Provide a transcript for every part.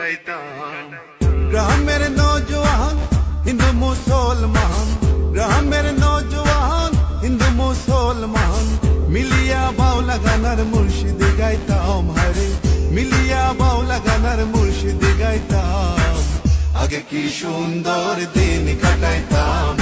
কাটাইতাম। গ্রামের নৌজওয়ান হিন্দু মুসলমান, গ্রামের নৌজওয়ান হিন্দু মুসলমান মিলিয়া বাউলা গানার মুর্শিদি গাইতাম। হারে মিলিয়া বাউলা গানার মুর্শিদি গাইতাম। আগে কি সুন্দর দিন কাটাইতাম।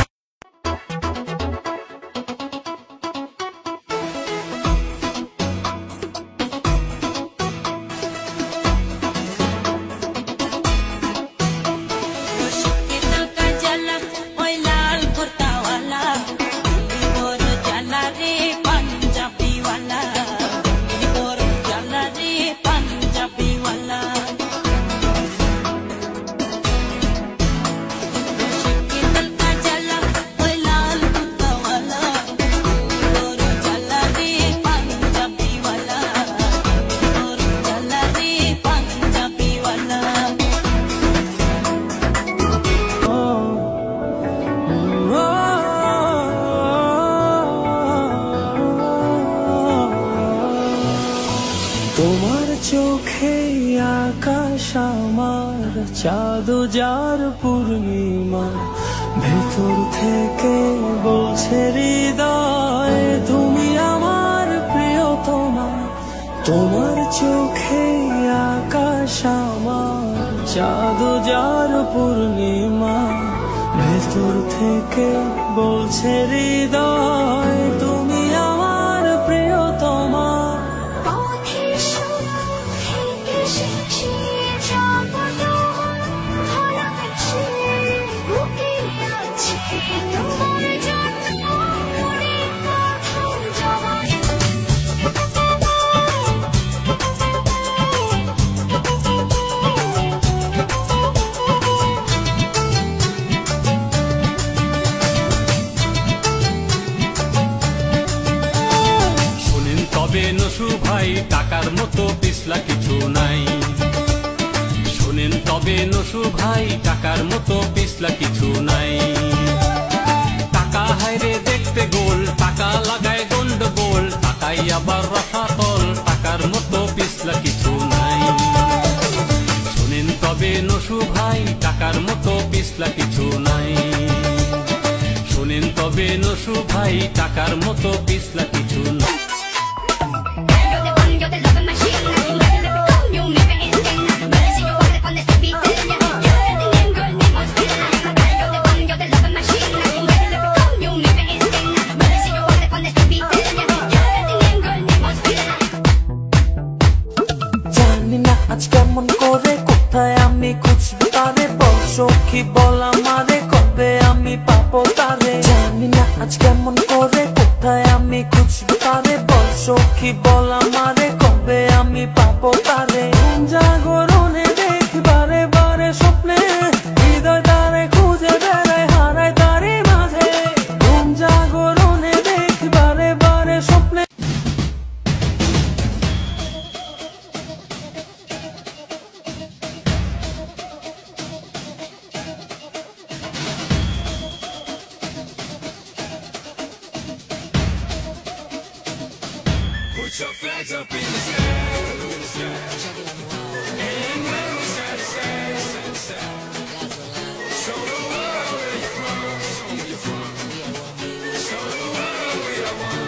তোমার চোখে আকাশ আমার চাঁদ যার পূর্ণিমা, ভেতর থেকে বলছে হৃদয় তুমি আমার প্রিয়তমা। তোমার চোখে আকাশ আমার চাঁদ যার পূর্ণিমা, ভেতর থেকে বলছে হৃদয় তুমি আমার প্রিয়তমা। নসু ভাই টাকার মতো পিছলা কিছু নাই, শোনেন তবে নসু ভাই টাকার মতো পিছলা কিছু নাই। টাকা হাইরে দেখতে গোল, টাকা লাগায় গন্ডগোল, টাকাই আবার রসাতল, টাকার মতো পিছলা কিছু নাই। শোনেন তবে নসু ভাই টাকার মতো পিছলা কিছু নাই, শোনেন তবে নসু ভাই টাকার মতো পিছলা কিছু নাই। আজ কেমন করে কোথায় আমি খুঁজবো তারে, বল সখী বল আমারে কবে আমি পাবো তারে। জানি না আজ কেমন করে কোথায় আমি খুঁজবো তারে, বল সখী বল আমারে কবে আমি পাবো তারে। জাগরণে দেখি বারে বারে স্বপ্নে, হৃদয় তারে খুঁজে বেড়ায় হারায় তারে মাঝে। জাগরণে দেখি বারে বারে স্বপ্নে। Put your flags up in the sky, in the sky. And wave side to side, side to side. Show the world where you're from, show me you're from. Show the world we are one.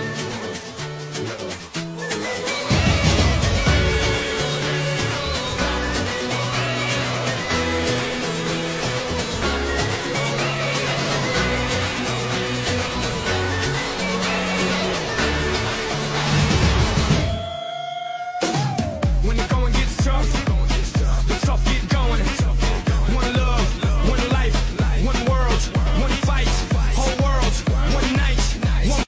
When the going gets tough, the tough get going. One love, one life, one world, one fight, whole world, one night, one.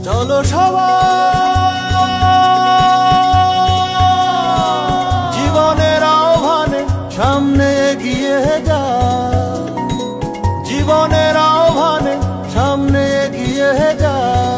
চলো সবাই জীবনের আহ্বানে সামনে এগিয়ে যায়, জীবনের আহ্বানে সামনে এগিয়ে যায়।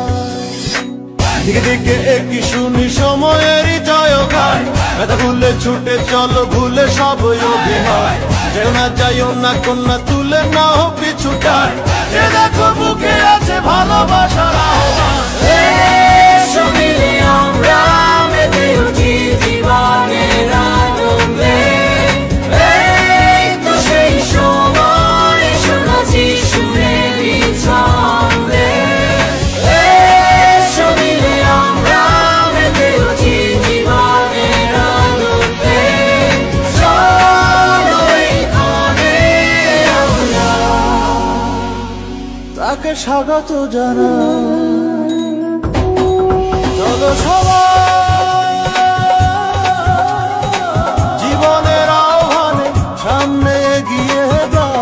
দিকে দিকে একই শুনি সময়েরই জয়গান, ব্যথা ভুলে ছুটে চলো ভুলে সব অভিনয়। যেও না যাইও না কন্যা তুলে নাও পিছুটান, যে দেখো বুকে আছে ভালোবাসার আহ্বান। এসো মিলে আমরা মেতে উঠি জীবনের আনন্দে, এই তো সেই সময় শোনাচ্ছি সুরেরই ছন্দে। এসো মিলে আমরা মেতে উঠি জীবনের আনন্দে, চলো এই ক্ষণে আমরা তাকে স্বাগত জানাই। চলো সবাই জীবনের আহ্বানে সামনে এগিয়ে যাও।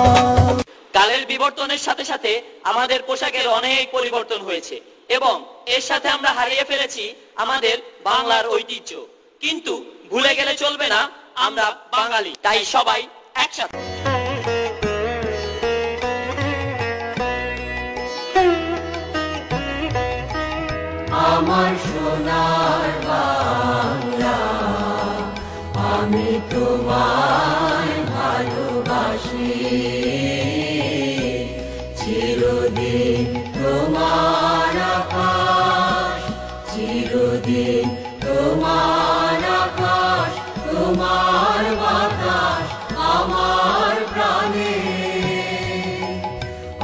কালের বিবর্তনের সাথে সাথে আমাদের পোশাকের অনেক পরিবর্তন হয়েছে এবং এর সাথে আমরা হারিয়ে ফেলেছি আমাদের বাংলার ঐতিহ্য। কিন্তু ভুলে গেলে চলবে না, আমরা বাঙালি, তাই সবাই একসাথে। আমার সোনার বাংলা, আমি তোমায় ভালোবাসি, চিরদিন তোমার আকাশ, চিরদিন তোমার আকাশ, তোমার বাতাস আমার প্রাণে,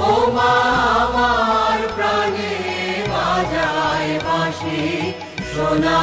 ও মা আমার প্রাণে বাজায় বাঁশি সোনা।